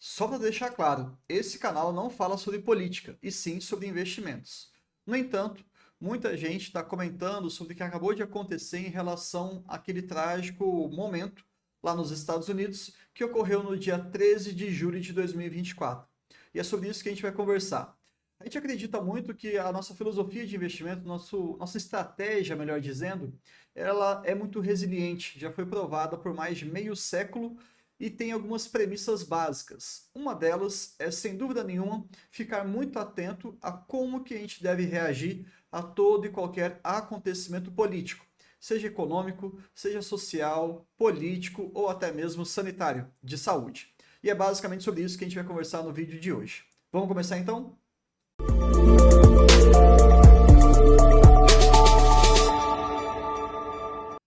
Só para deixar claro, esse canal não fala sobre política, e sim sobre investimentos. No entanto, muita gente está comentando sobre o que acabou de acontecer em relação àquele trágico momento lá nos Estados Unidos que ocorreu no dia 13 de julho de 2024. E é sobre isso que a gente vai conversar. A gente acredita muito que a nossa filosofia de investimento, nossa estratégia, melhor dizendo, ela é muito resiliente, já foi provada por mais de meio século e tem algumas premissas básicas. Uma delas é, sem dúvida nenhuma, ficar muito atento a como que a gente deve reagir a todo e qualquer acontecimento político, seja econômico, seja social, político ou até mesmo sanitário, de saúde. E é basicamente sobre isso que a gente vai conversar no vídeo de hoje. Vamos começar então?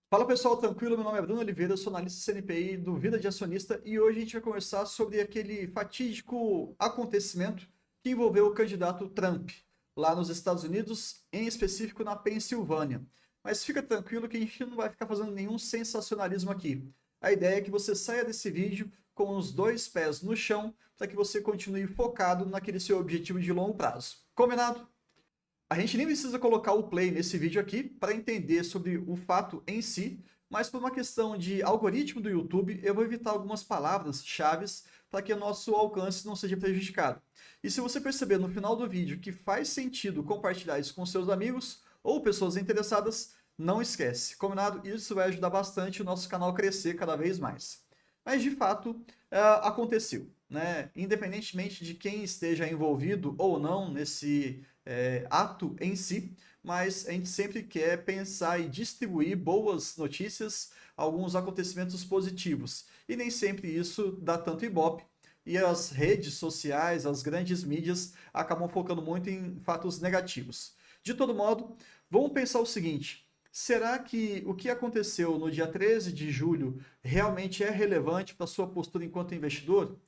Fala pessoal, tranquilo? Meu nome é Bruno Oliveira, eu sou analista CNPI do Vida de Acionista e hoje a gente vai conversar sobre aquele fatídico acontecimento que envolveu o candidato Trump lá nos Estados Unidos, em específico na Pensilvânia. Mas fica tranquilo que a gente não vai ficar fazendo nenhum sensacionalismo aqui. A ideia é que você saia desse vídeo com os dois pés no chão para que você continue focado naquele seu objetivo de longo prazo. Combinado? A gente nem precisa colocar o play nesse vídeo aqui para entender sobre o fato em si, mas por uma questão de algoritmo do YouTube, eu vou evitar algumas palavras-chave para que o nosso alcance não seja prejudicado. E se você perceber no final do vídeo que faz sentido compartilhar isso com seus amigos ou pessoas interessadas, não esquece, combinado? Isso vai ajudar bastante o nosso canal a crescer cada vez mais. Mas de fato, aconteceu, né? Independentemente de quem esteja envolvido ou não nesse ato em si, mas a gente sempre quer pensar e distribuir boas notícias, alguns acontecimentos positivos. E nem sempre isso dá tanto ibope. E as redes sociais, as grandes mídias, acabam focando muito em fatos negativos. De todo modo, vamos pensar o seguinte: será que o que aconteceu no dia 13 de julho realmente é relevante para a sua postura enquanto investidor?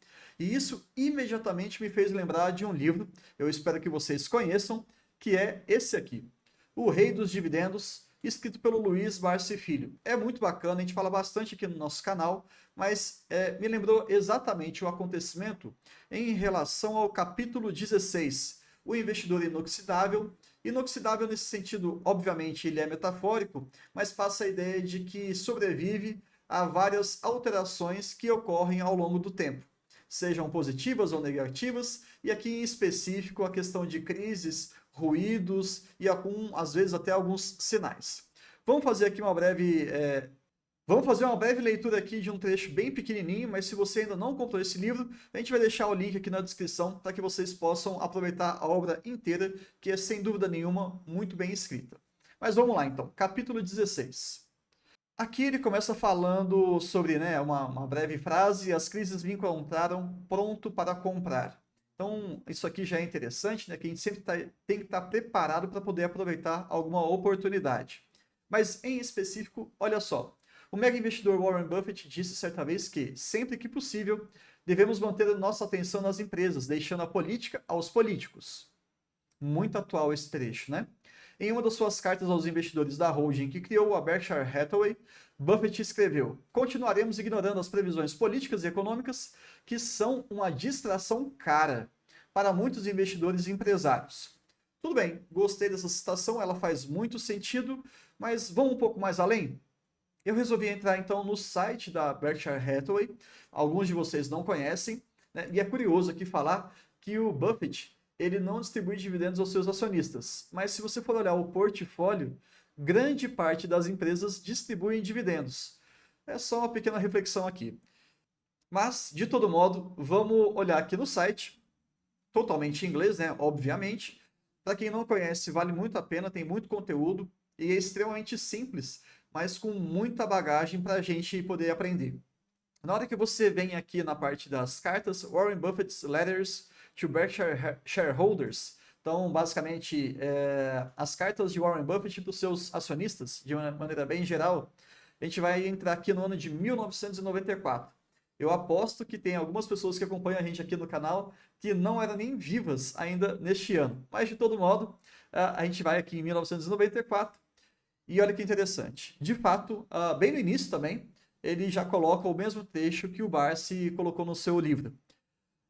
E isso imediatamente me fez lembrar de um livro, eu espero que vocês conheçam, que é esse aqui, O Rei dos Dividendos, escrito pelo Luiz Barsi Filho. É muito bacana, a gente fala bastante aqui no nosso canal, mas me lembrou exatamente o acontecimento em relação ao capítulo 16, O Investidor Inoxidável. Inoxidável nesse sentido, obviamente, ele é metafórico, mas passa a ideia de que sobrevive a várias alterações que ocorrem ao longo do tempo, sejam positivas ou negativas, e aqui em específico a questão de crises, ruídos e às vezes até alguns sinais. Vamos fazer aqui vamos fazer uma breve leitura aqui de um trecho bem pequenininho, mas se você ainda não comprou esse livro, a gente vai deixar o link aqui na descrição para que vocês possam aproveitar a obra inteira, que é sem dúvida nenhuma muito bem escrita. Mas vamos lá então, capítulo 16. Aqui ele começa falando sobre, né, uma breve frase: as crises me encontraram pronto para comprar. Então, isso aqui já é interessante, né, que a gente sempre tem que estar preparado para poder aproveitar alguma oportunidade. Mas, em específico, olha só, o mega investidor Warren Buffett disse certa vez que, sempre que possível, devemos manter nossa atenção nas empresas, deixando a política aos políticos. Muito atual esse trecho, né? Em uma das suas cartas aos investidores da holding que criou a Berkshire Hathaway, Buffett escreveu: continuaremos ignorando as previsões políticas e econômicas que são uma distração cara para muitos investidores e empresários. Tudo bem, gostei dessa citação, ela faz muito sentido, mas vamos um pouco mais além? Eu resolvi entrar então no site da Berkshire Hathaway, alguns de vocês não conhecem, né? E é curioso aqui falar que o Buffett ele não distribui dividendos aos seus acionistas, mas se você for olhar o portfólio, grande parte das empresas distribuem dividendos. É só uma pequena reflexão aqui. Mas, de todo modo, vamos olhar aqui no site, totalmente em inglês, né? Obviamente. Para quem não conhece, vale muito a pena, tem muito conteúdo e é extremamente simples, mas com muita bagagem para a gente poder aprender. Na hora que você vem aqui na parte das cartas, Warren Buffett's Letters to Berkshire Shareholders, então basicamente as cartas de Warren Buffett para os seus acionistas, de uma maneira bem geral, a gente vai entrar aqui no ano de 1994. Eu aposto que tem algumas pessoas que acompanham a gente aqui no canal que não eram nem vivas ainda neste ano. Mas de todo modo, a gente vai aqui em 1994 e olha que interessante. De fato, bem no início também, ele já coloca o mesmo trecho que o Barsi colocou no seu livro.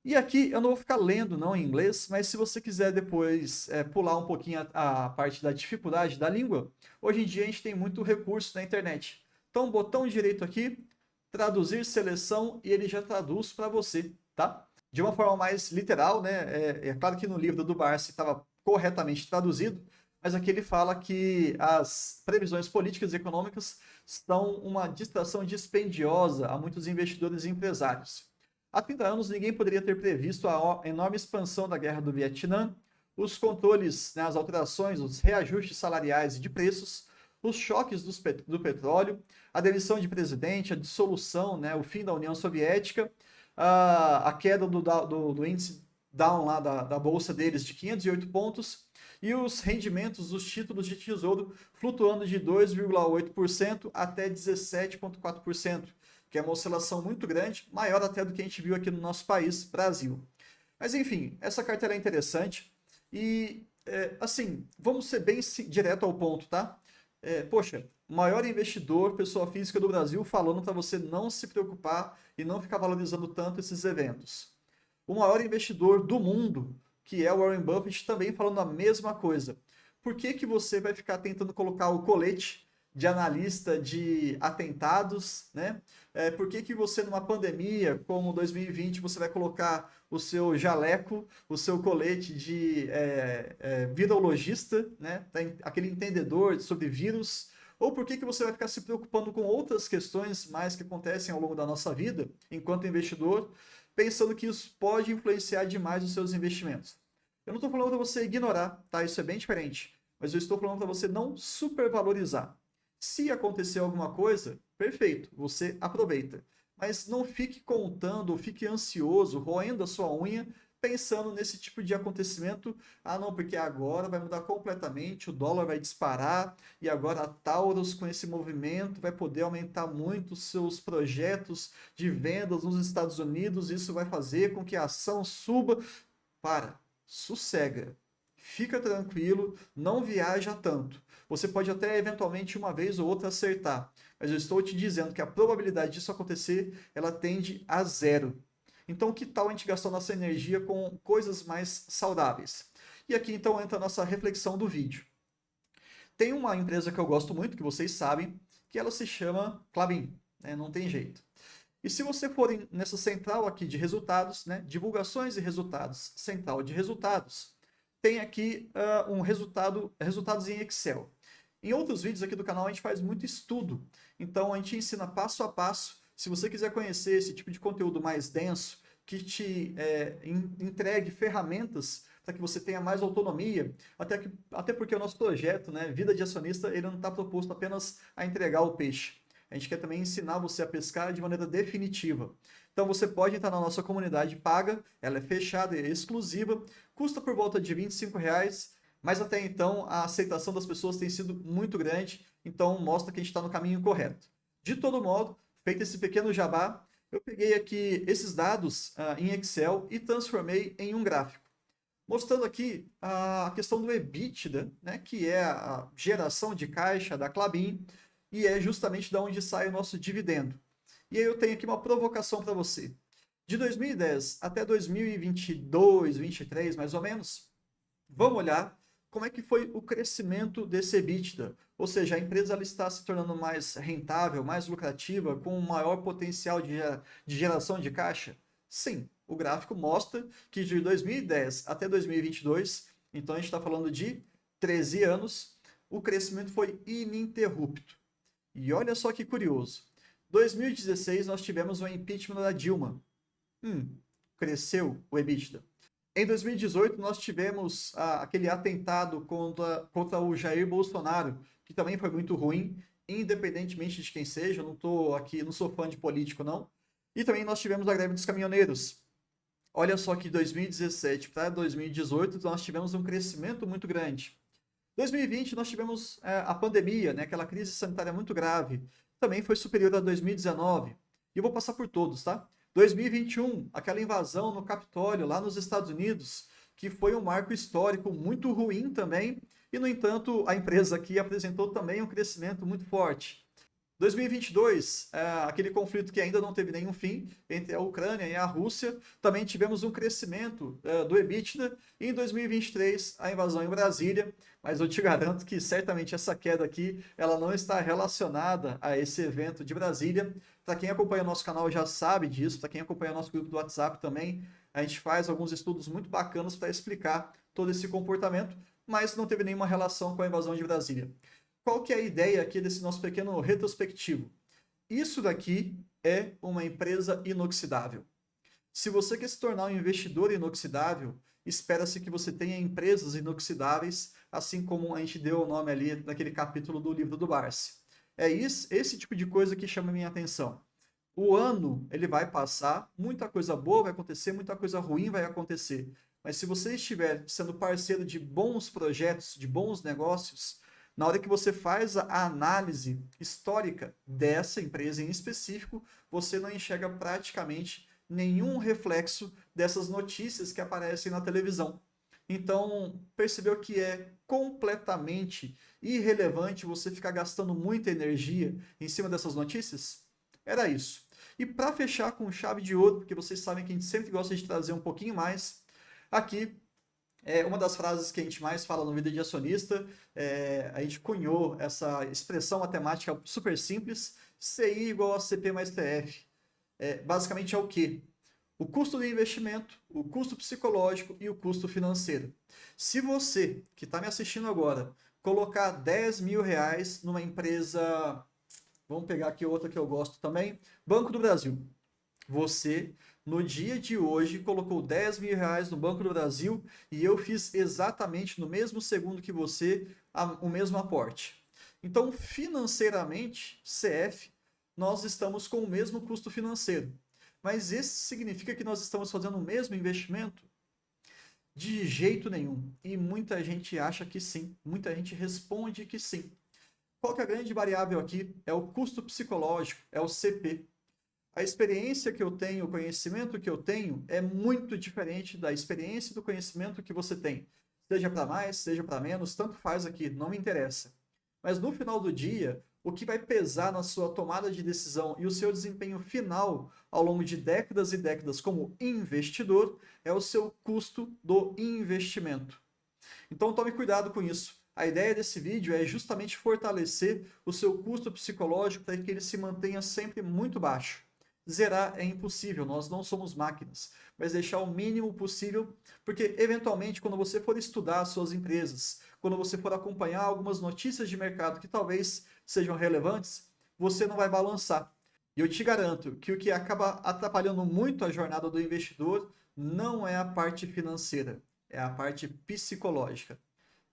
E aqui eu não vou ficar lendo não em inglês, mas se você quiser depois pular um pouquinho a parte da dificuldade da língua, hoje em dia a gente tem muito recurso na internet. Então, botão direito aqui, traduzir seleção, e ele já traduz para você, tá? De uma forma mais literal, né? É claro que no livro do Barsi estava corretamente traduzido, mas aqui ele fala que as previsões políticas e econômicas são uma distração dispendiosa a muitos investidores e empresários. Há 30 anos, ninguém poderia ter previsto a enorme expansão da guerra do Vietnã, os controles, né, as alterações, os reajustes salariais e de preços, os choques do petróleo, a demissão de presidente, a dissolução, né, o fim da União Soviética, a queda do índice Dow lá da bolsa deles de 508 pontos e os rendimentos dos títulos de tesouro flutuando de 2,8% até 17,4%. Que é uma oscilação muito grande, maior até do que a gente viu aqui no nosso país, Brasil. Mas enfim, essa carteira é interessante e, assim, vamos ser bem direto ao ponto, tá? Poxa, maior investidor, pessoa física do Brasil, falando para você não se preocupar e não ficar valorizando tanto esses eventos. O maior investidor do mundo, que é o Warren Buffett, também falando a mesma coisa. Por que que você vai ficar tentando colocar o colete de analista de atentados, né? Por que que você, numa pandemia como 2020, você vai colocar o seu jaleco, o seu colete de virologista, né? Aquele entendedor sobre vírus? Ou por que que você vai ficar se preocupando com outras questões mais que acontecem ao longo da nossa vida, enquanto investidor, pensando que isso pode influenciar demais os seus investimentos? Eu não estou falando para você ignorar, tá? Isso é bem diferente. Mas eu estou falando para você não supervalorizar. Se acontecer alguma coisa, perfeito, você aproveita. Mas não fique contando, ou fique ansioso, roendo a sua unha, pensando nesse tipo de acontecimento. Ah, não, porque agora vai mudar completamente, o dólar vai disparar, e agora a Taurus, com esse movimento, vai poder aumentar muito os seus projetos de vendas nos Estados Unidos, isso vai fazer com que a ação suba. Para, sossega. Fica tranquilo, não viaja tanto. Você pode até eventualmente uma vez ou outra acertar, mas eu estou te dizendo que a probabilidade disso acontecer, ela tende a zero. Então, que tal a gente gastar nossa energia com coisas mais saudáveis? E aqui então entra a nossa reflexão do vídeo. Tem uma empresa que eu gosto muito, que vocês sabem, que ela se chama Klabin, né? Não tem jeito. E se você for nessa central aqui de resultados, né? Divulgações e resultados, central de resultados, tem aqui resultados em Excel. Em outros vídeos aqui do canal a gente faz muito estudo, então a gente ensina passo a passo. Se você quiser conhecer esse tipo de conteúdo mais denso, que te entregue ferramentas para que você tenha mais autonomia, até porque o nosso projeto, né, Vida de Acionista, ele não está proposto apenas a entregar o peixe. A gente quer também ensinar você a pescar de maneira definitiva. Então você pode entrar na nossa comunidade paga, ela é fechada e exclusiva, custa por volta de R$ 25, mas até então a aceitação das pessoas tem sido muito grande, então mostra que a gente está no caminho correto. De todo modo, feito esse pequeno jabá, eu peguei aqui esses dados em Excel e transformei em um gráfico, mostrando aqui a questão do EBITDA, né, que é a geração de caixa da Klabin, e é justamente da onde sai o nosso dividendo. E aí eu tenho aqui uma provocação para você. De 2010 até 2022, 2023, mais ou menos, vamos olhar como é que foi o crescimento desse EBITDA. Ou seja, a empresa ela está se tornando mais rentável, mais lucrativa, com um maior potencial de geração de caixa? Sim, o gráfico mostra que de 2010 até 2022, então a gente está falando de 13 anos, o crescimento foi ininterrupto. E olha só que curioso. 2016 nós tivemos o impeachment da Dilma. Cresceu o EBITDA. Em 2018 nós tivemos aquele atentado contra o Jair Bolsonaro, que também foi muito ruim, independentemente de quem seja. Eu não estou aqui, não sou fã de político não. E também nós tivemos a greve dos caminhoneiros. Olha só que 2017 para 2018 nós tivemos um crescimento muito grande. 2020 nós tivemos a pandemia, né, aquela crise sanitária muito grave, também foi superior a 2019. E eu vou passar por todos, tá? 2021, aquela invasão no Capitólio, lá nos Estados Unidos, que foi um marco histórico muito ruim também, e no entanto a empresa aqui apresentou também um crescimento muito forte. 2022, aquele conflito que ainda não teve nenhum fim entre a Ucrânia e a Rússia, também tivemos um crescimento do EBITDA. E em 2023, a invasão em Brasília, mas eu te garanto que certamente essa queda aqui, ela não está relacionada a esse evento de Brasília. Para quem acompanha o nosso canal já sabe disso, para quem acompanha o nosso grupo do WhatsApp também, a gente faz alguns estudos muito bacanas para explicar todo esse comportamento, mas não teve nenhuma relação com a invasão de Brasília. Qual que é a ideia aqui desse nosso pequeno retrospectivo? Isso daqui é uma empresa inoxidável. Se você quer se tornar um investidor inoxidável, espera-se que você tenha empresas inoxidáveis, assim como a gente deu o nome ali naquele capítulo do livro do Barsi. É esse tipo de coisa que chama a minha atenção. O ano ele vai passar, muita coisa boa vai acontecer, muita coisa ruim vai acontecer. Mas se você estiver sendo parceiro de bons projetos, de bons negócios, na hora que você faz a análise histórica dessa empresa em específico, você não enxerga praticamente nenhum reflexo dessas notícias que aparecem na televisão. Então, percebeu que é completamente irrelevante você ficar gastando muita energia em cima dessas notícias? Era isso. E para fechar com chave de ouro, porque vocês sabem que a gente sempre gosta de trazer um pouquinho mais, aqui é uma das frases que a gente mais fala no Vida de Acionista. A gente cunhou essa expressão matemática super simples, CI igual a CP mais TF. Basicamente é o quê? O custo do investimento, o custo psicológico e o custo financeiro. Se você, que está me assistindo agora, colocar 10 mil reais numa empresa, vamos pegar aqui outra que eu gosto também, Banco do Brasil. Você, no dia de hoje, colocou 10 mil reais no Banco do Brasil e eu fiz exatamente no mesmo segundo que você o mesmo aporte. Então, financeiramente, CF, nós estamos com o mesmo custo financeiro. Mas isso significa que nós estamos fazendo o mesmo investimento? De jeito nenhum. E muita gente acha que sim. Muita gente responde que sim. Qual que é a grande variável aqui? É o custo psicológico, é o CP. A experiência que eu tenho, o conhecimento que eu tenho é muito diferente da experiência e do conhecimento que você tem. Seja para mais, seja para menos, tanto faz aqui, não me interessa. Mas no final do dia, o que vai pesar na sua tomada de decisão e o seu desempenho final ao longo de décadas e décadas como investidor é o seu custo do investimento. Então tome cuidado com isso. A ideia desse vídeo é justamente fortalecer o seu custo psicológico para que ele se mantenha sempre muito baixo. Zerar é impossível, nós não somos máquinas, mas deixar o mínimo possível, porque eventualmente quando você for estudar as suas empresas, quando você for acompanhar algumas notícias de mercado que talvez sejam relevantes, você não vai balançar. E eu te garanto que o que acaba atrapalhando muito a jornada do investidor não é a parte financeira, é a parte psicológica.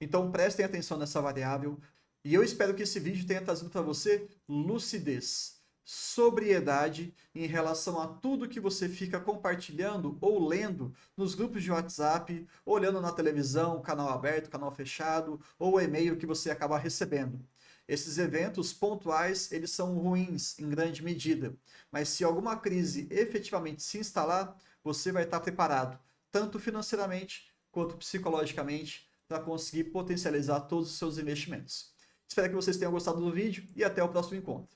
Então prestem atenção nessa variável e eu espero que esse vídeo tenha trazido para você lucidez, sobriedade em relação a tudo que você fica compartilhando ou lendo nos grupos de WhatsApp, olhando na televisão, canal aberto, canal fechado, ou o e-mail que você acaba recebendo. Esses eventos pontuais, eles são ruins em grande medida, mas se alguma crise efetivamente se instalar, você vai estar preparado, tanto financeiramente quanto psicologicamente, para conseguir potencializar todos os seus investimentos. Espero que vocês tenham gostado do vídeo e até o próximo encontro.